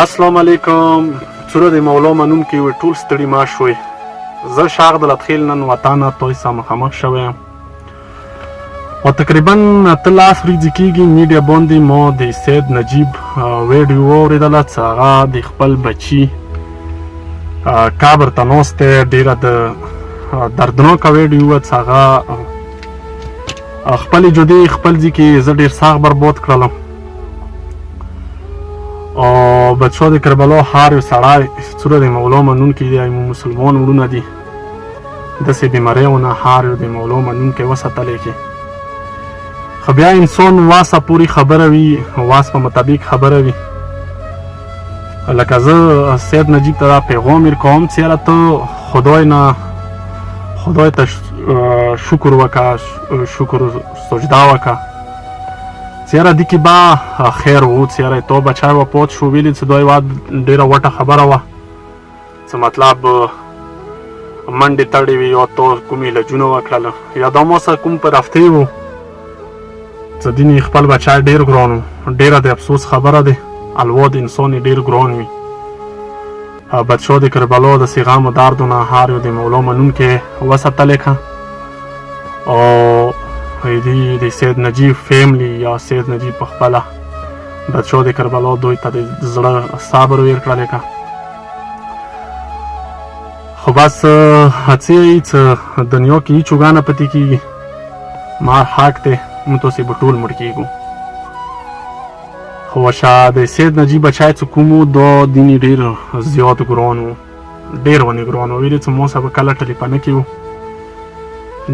السلام علیکم. سوره د مولا منون کې وي ټول ستړي ما شوي. زه شاغ د لطخیل نن وطانه توی سره مخامخ شوی یم او تقریبا 13 ورځې کېږي میډیا باندې ما د سید نجیب ویډیو واورېدله چې هغه د خپل بچي قبر ته ناست دی. ډېره د دردناکه ویډیو وه چې هغه خپلې جدې خپل ځای کې زه ډېر سخت برباد کړلم او بچو د کربلا هر یو سړی څوره د مولا منونکي دی، مسلمان وروڼه دي، داسې بیماریو نه هر یو د مولا منونکی وساتلی کې. خو بیا انسان واسه پورې خبره وي، واس په مطابق خبره وي. لکه زه سید نجیب ته دا پیغام ورکوم چې یاره ته خدای ته شکر وکړه، شکر سجده وکړه چې یاره دې کې به خیر و، چې یاره تو بچی وفات شو. ویلې چې دا یوه ډېره وټه خبره وه چې مطلب منډې تړې وي یا تو کوم علاجونه وکړله یا دا ما سره کوم په رفتې و چې دین خپل بچی ډېر ګران و. ډېره د افسوس خبره ده، الوا د انسان یې ډېر ګران وي. بچو د کربلا د غم و دردو نه هر یو د مولا منونکی وساتلی که او د سید نجیب فیملی یا سید نجیب په خپله بچو د کربلا دوی ته د زړه صبر ویر کړلی که. خو بس هڅې یې چې دنیا کې هېڅ اوږه نه پاتې کېږي، مار حق دی، موږ تاسې به ټول مړ کېږو. خو وشه د سید نجیب بچی چې کوم و دا دین ډېر زیات ګران و، ډېر ونې ګران و. ویلې چې ما سره به کله ټلیفونه کې و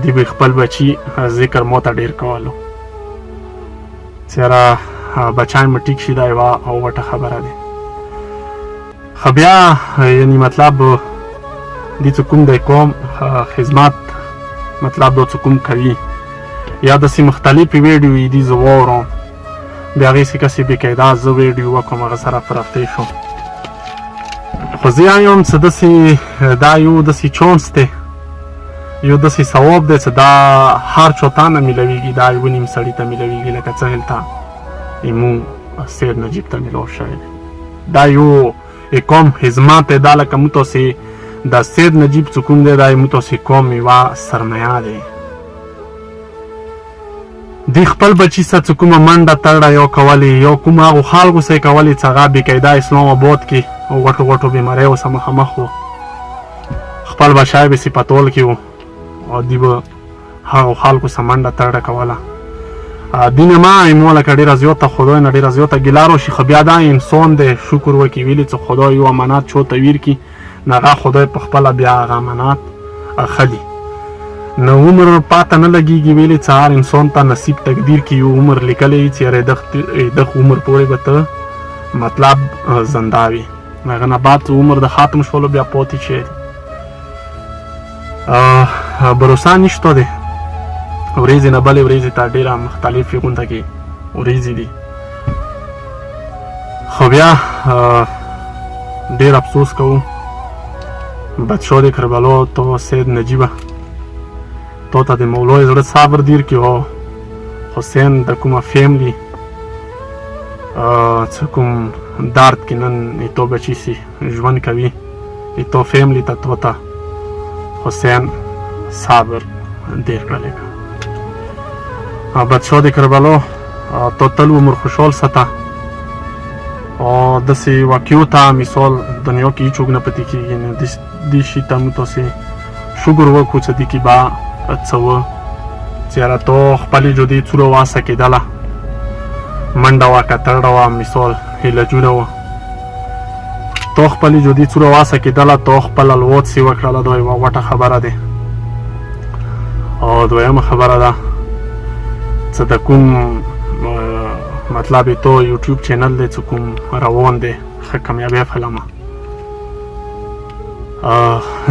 دی به خپل بچي ذکر ما ته ډېر کولو چې یاره بچی مې ټیک شي، دا یوه وټه خبره ده. خو بیا یعنې مطلب دې چې کوم دی قوم خدمت مطلب دا چې کوم کوي یا داسې مختلفې ویډیوې دي زه واورم، بیا هغې سې کسې بېقاعده زه ویډیو وکړم هغه سره په رفتې شم. خو زه یم چې داسې دا یو داسې چانس دی، یو داسې ثواب دی چې دا هر چا ته نه میلویږي، دا یو نیم سړي ته میلویږي لکه څه هلته مونږ سید نجیب ته میلاو شوی دی. دا یو کوم خدمت دی، دا لکه موږ تاسې د سید نجیب چې کوم دی دا موږ تاسې کوم یوه سرمایه دی. دی خپل بچي سره چې کومه منډه تړه یا کولې یا کوم هغو خلکو سره یې کولې چې هغه بېقاعده اسلام آباد کې غټو غټو بیماریو سره مخامخ و، خپل بچی به صفتول کې و او دی به هغو خلکو سره منډه تړه کوله. دین ما مو لکه ډېره زیاته خدای نه ډېره زیاته ګیله راشي، خو بیا دا انسان دی شکر وکړي. ویلې چې خدای یو امانت چا ته ویر کړي نو هغه خدای په خپله بیا هغه امانت اخلي. نو عمر پاته نه لګېږي. ویلې چې هر انسان ته نصیب تقدیر کې یو عمر لیکلی چې یاره دغه عمر پورې به ته مطلب زنده وي، هغه نه بعد عمر د ختم شولو بیا پاتې شی دی. بروسه نشته دی، ورځې نه بلې ورځې ته ډېره مختلفې غونډه کې ورځې دي. خو بیا ډېر افسوس کوو بچو د کربلا تو سید نجیبه تو ته د مولا زړه صبر دیر کړي او حسین د کومه فیملی چې کوم درد کې نن تو بچي سي ژوند کوي تو فیملی ته تو ته حسین صبر دیر کړلی که. بچو د کربلا تو تل عمر خوشحال ساته او داسې واقعو ته مثال دنیا کې هېڅ اوږ نه پاتې کېږي. نو دې شي ته موږ تاسې شکر وکړو چې دې کې به څه وه چې یاره تو خپلې جدې څوره واسه کېدله، منډه وه که تړه وه، مثال علاجونه وه، تو خپلې جدې څوره واسه کېدله، تو خپل الوت سې وکړله. دا یوه وټه خبره ده. او دویمه خبره ده چې د کوم مطلب تو یوټیوب چینل دی چې کوم روان دی ښه کامیابی فلمه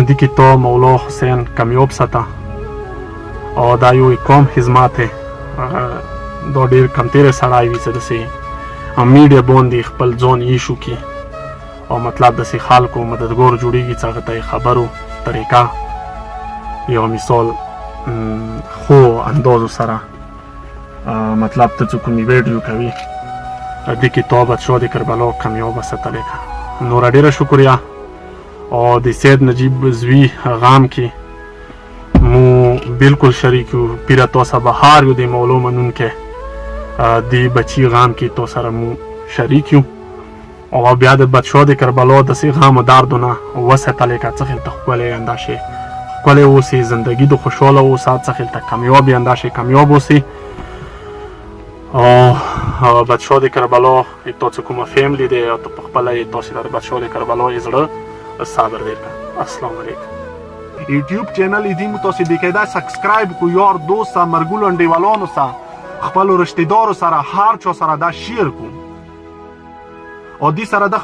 دې کې تو مولا حسین کامیاب ساته او دا یو کوم خدمت دی. دا ډېر کمتېری سړی وي چې داسې میډیا باندې خپل ځان ایشو کړي او مطلب داسې خلکو مددګار جوړېږي چې هغه ته یې خبرو طریقه یا مثال خو اندازو سره مطلب ته چې کومې ویډیو کوي دې کتاب بادشاه د کربلا کامیابه ساتلې ده. نوره ډېره شکریه. او د سید نجیب زوی غام کې مو بالکل شریک یو. پیره تاسو بهار یو د مولو منونکی د بچي غام کې تو سره مو شریک یو. او بیا د بادشاه د کربلا داسې غم و دردونه وساتلې که څه خلته ښکلی انداشې ښکلی اوسې، زندګي د خوشحاله اوسه، څه خلته کامیاب انداشې کامیاب اوسې. او بادشاه د کربلا تاسو کومه فیملی دی او ته په خپله یې تاسې د بادشاه د کربلا یې زړه صبر دیر کړه. السلام علیکم. یوټیوب چینل یې دې مو تاسې بېقاعده سبسکرایب کړو، یار دوست سره مرګلو انډیوالانو سره خپلو رشتهدارو سره هر چا سره دا شیر کړو. او دې سره د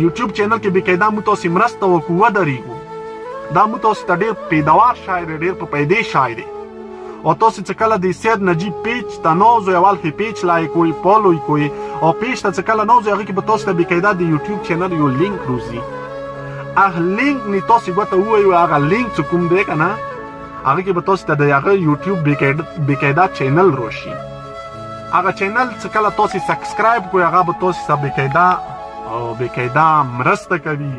یوټیوب چینل کې بېقاعده مو تاسې مرسته وکړو ودرېږو. دا مو تاسې ته ډېر پیداوار شای دی، ډېر په پیدې شای دی. او تاسې چې کله د سید نجیب پیج ته نوځئ اول کې پیج لایک کوئ، فالو یې کوئ، او پیج ته چې کله نوځئ هغې کې به تاسو ته بېقاعده د یوټیوب چینل یو لینک روځي. هغه لینک نه تاسې ګوته ووایو، هغه لینک چې کوم دی که نه هغې کې به تاسو ته د هغه یوټیوب بېقاعده چینل راشي. هغه چینل چې کله تاسې سبسکرایب کوئ هغه به تاسو ته بېقاعده مرسته کوي.